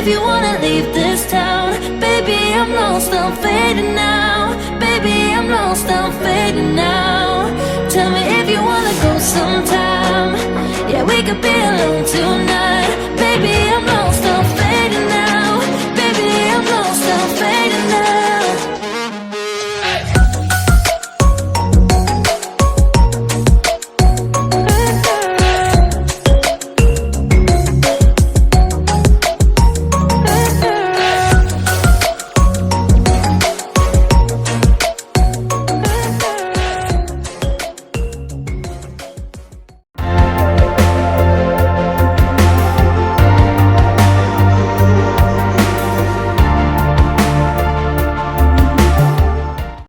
if you wanna leave this town. Baby, I'm lost, I'm fading now. Baby, I'm lost, I'm fading now. Tell me if you wanna go sometime. Yeah, we could be alone tonight.